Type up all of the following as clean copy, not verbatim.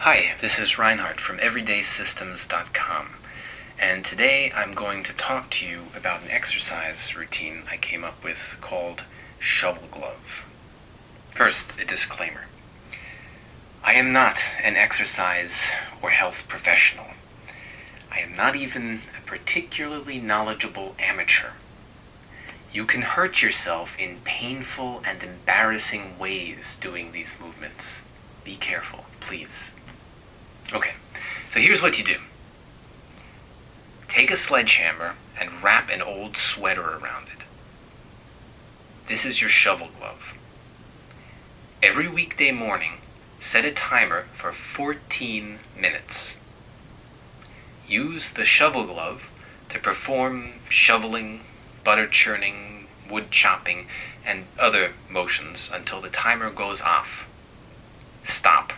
Hi, this is Reinhardt from everydaysystems.com, and today I'm going to talk to you about an exercise routine I came up with called Shovelglove. First, a disclaimer. I am not an exercise or health professional. I am not even a particularly knowledgeable amateur. You can hurt yourself in painful and embarrassing ways doing these movements. Be careful, please. Okay, so here's what you do. Take a sledgehammer and wrap an old sweater around it. This is your Shovelglove. Every weekday morning, set a timer for 14 minutes. Use the Shovelglove to perform shoveling, butter churning, wood chopping, and other motions until the timer goes off. Stop.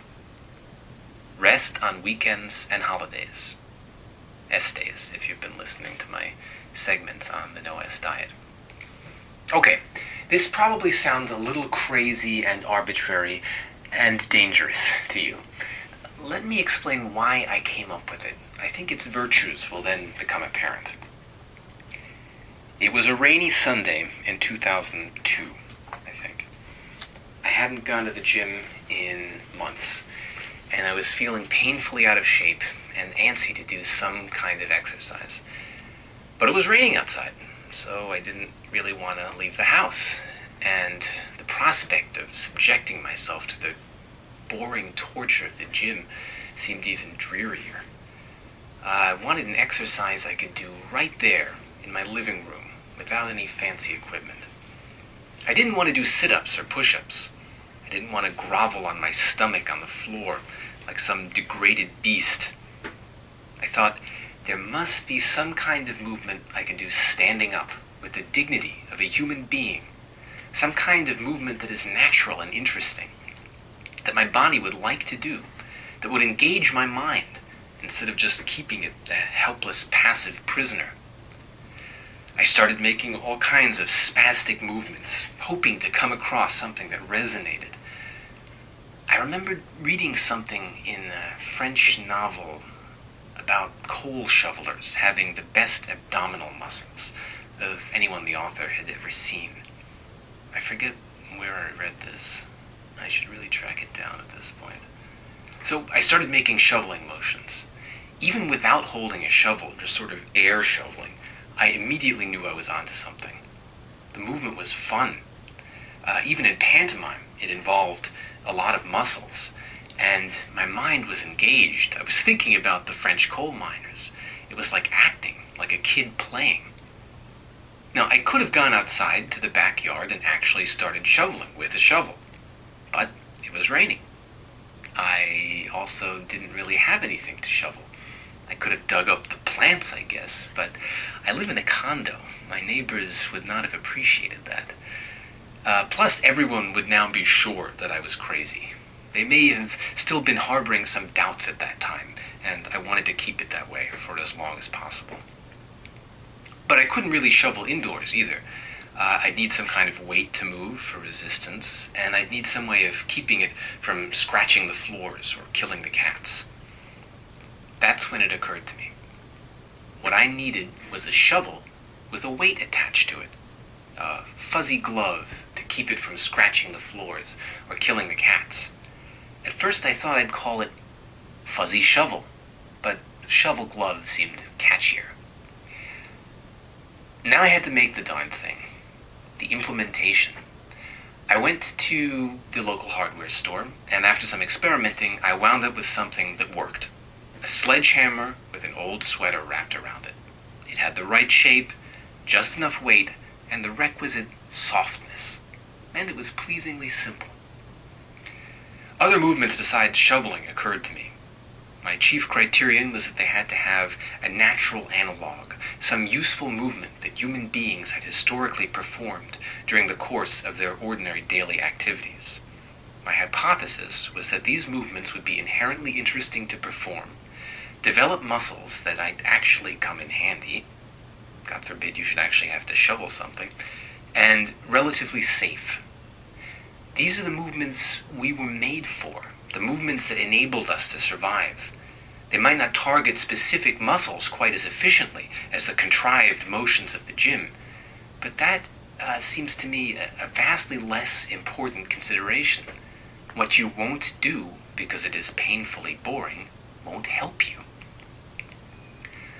Rest on weekends and holidays. S-days, if you've been listening to my segments on the no-S diet. Okay, this probably sounds a little crazy and arbitrary and dangerous to you. Let me explain why I came up with it. I think its virtues will then become apparent. It was a rainy Sunday in 2002, I think. I hadn't gone to the gym in months, and I was feeling painfully out of shape and antsy to do some kind of exercise. But it was raining outside, so I didn't really want to leave the house, and the prospect of subjecting myself to the boring torture of the gym seemed even drearier. I wanted an exercise I could do right there in my living room without any fancy equipment. I didn't want to do sit-ups or push-ups. I didn't want to grovel on my stomach on the floor like some degraded beast. I thought there must be some kind of movement I can do standing up with the dignity of a human being. Some kind of movement that is natural and interesting, that my body would like to do, that would engage my mind instead of just keeping it a helpless, passive prisoner. I started making all kinds of spastic movements, hoping to come across something that resonated. I remembered reading something in a French novel about coal shovelers having the best abdominal muscles of anyone the author had ever seen. I forget where I read this. I should really track it down at this point. So I started making shoveling motions. Even without holding a shovel, just sort of air shoveling, I immediately knew I was onto something. The movement was fun. Even in pantomime, it involved a lot of muscles, and my mind was engaged. I was thinking about the French coal miners. It was like acting, like a kid playing. Now, I could have gone outside to the backyard and actually started shoveling with a shovel, but it was raining. I also didn't really have anything to shovel. I could have dug up the plants, I guess, but I live in a condo. My neighbors would not have appreciated that. Plus, everyone would now be sure that I was crazy. They may have still been harboring some doubts at that time, and I wanted to keep it that way for as long as possible. But I couldn't really shovel indoors either. I'd need some kind of weight to move for resistance, and I'd need some way of keeping it from scratching the floors or killing the cats. That's when it occurred to me. What I needed was a shovel with a weight attached to it. A fuzzy glove to keep it from scratching the floors or killing the cats. At first I thought I'd call it Fuzzy Shovel, but Shovelglove seemed catchier. Now I had to make the darn thing. The implementation. I went to the local hardware store, and after some experimenting, I wound up with something that worked. A sledgehammer with an old sweater wrapped around it. It had the right shape, just enough weight, and the requisite softness. And it was pleasingly simple. Other movements besides shoveling occurred to me. My chief criterion was that they had to have a natural analog, some useful movement that human beings had historically performed during the course of their ordinary daily activities. My hypothesis was that these movements would be inherently interesting to perform, develop muscles that might actually come in handy, God forbid you should actually have to shovel something, and relatively safe. These are the movements we were made for, the movements that enabled us to survive. They might not target specific muscles quite as efficiently as the contrived motions of the gym, but that seems to me a vastly less important consideration. What you won't do because it is painfully boring won't help you.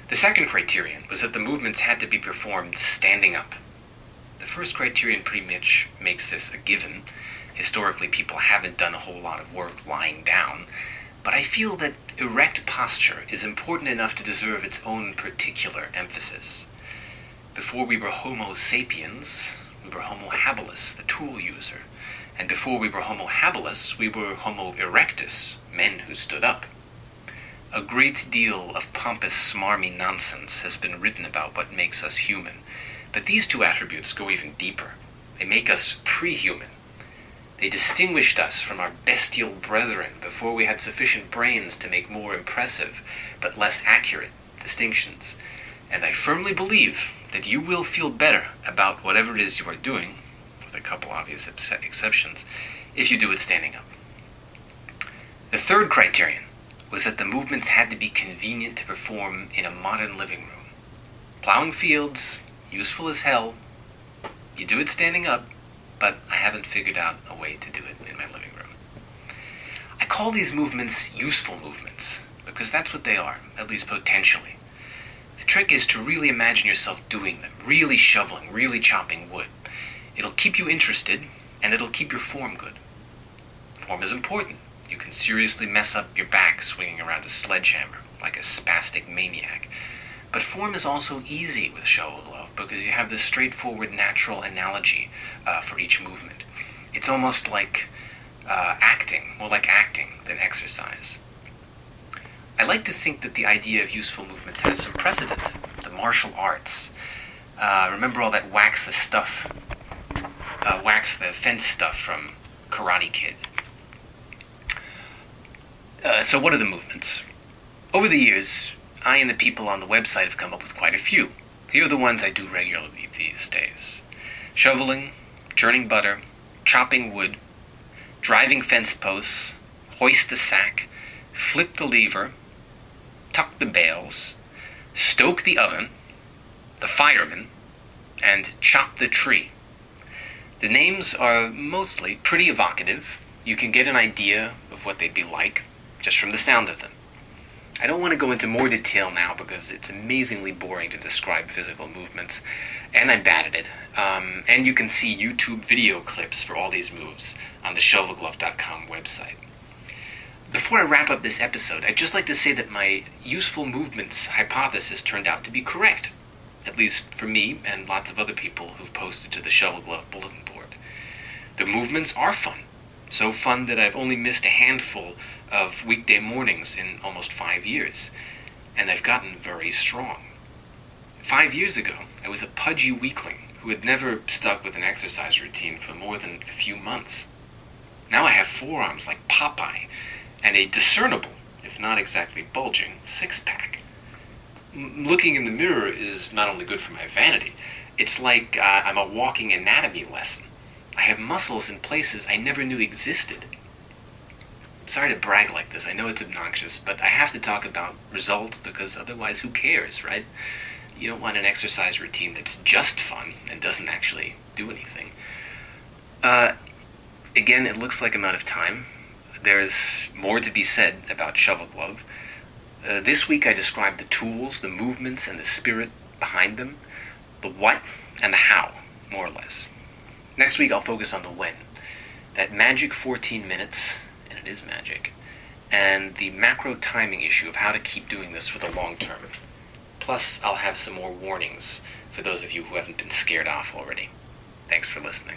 The second criterion was that the movements had to be performed standing up. The first criterion pretty much makes this a given. Historically, people haven't done a whole lot of work lying down, but I feel that erect posture is important enough to deserve its own particular emphasis. Before we were Homo sapiens, we were Homo habilis, the tool user. And before we were Homo habilis, we were Homo erectus, men who stood up. A great deal of pompous, smarmy nonsense has been written about what makes us human, but these two attributes go even deeper. They make us pre-human. They distinguished us from our bestial brethren before we had sufficient brains to make more impressive, but less accurate distinctions. And I firmly believe that you will feel better about whatever it is you are doing, with a couple obvious exceptions, if you do it standing up. The third criterion was that the movements had to be convenient to perform in a modern living room. Plowing fields, useful as hell. You do it standing up, but I haven't figured out a way to do it in my living room. I call these movements useful movements, because that's what they are, at least potentially. The trick is to really imagine yourself doing them, really shoveling, really chopping wood. It'll keep you interested, and it'll keep your form good. Form is important. You can seriously mess up your back swinging around a sledgehammer, like a spastic maniac. But form is also easy with Shovelglove, because you have this straightforward natural analogy for each movement. It's almost like acting, more like acting than exercise. I like to think that the idea of useful movements has some precedent. The martial arts. Remember all that wax the fence stuff from Karate Kid. So what are the movements? Over the years, I and the people on the website have come up with quite a few. Here are the ones I do regularly these days. Shoveling, churning butter, chopping wood, driving fence posts, hoist the sack, flip the lever, tuck the bales, stoke the oven, the fireman, and chop the tree. The names are mostly pretty evocative. You can get an idea of what they'd be like just from the sound of them. I don't want to go into more detail now because it's amazingly boring to describe physical movements, and I'm bad at it. And you can see YouTube video clips for all these moves on the Shovelglove.com website. Before I wrap up this episode, I'd just like to say that my useful movements hypothesis turned out to be correct, at least for me and lots of other people who've posted to the Shovelglove bulletin board. The movements are fun, so fun that I've only missed a handful of weekday mornings in almost 5 years, and I've gotten very strong. 5 years ago, I was a pudgy weakling who had never stuck with an exercise routine for more than a few months. Now I have forearms like Popeye, and a discernible, if not exactly bulging, six-pack. Looking in the mirror is not only good for my vanity, it's like I'm a walking anatomy lesson. I have muscles in places I never knew existed. Sorry to brag like this, I know it's obnoxious, but I have to talk about results because otherwise who cares, right? You don't want an exercise routine that's just fun and doesn't actually do anything. Again, it looks like I'm out of time. There's more to be said about Shovelglove. This week I described the tools, the movements, and the spirit behind them, the what and the how, more or less. Next week I'll focus on the when. That magic 14 minutes, and it is magic, and the macro timing issue of how to keep doing this for the long term. Plus, I'll have some more warnings for those of you who haven't been scared off already. Thanks for listening.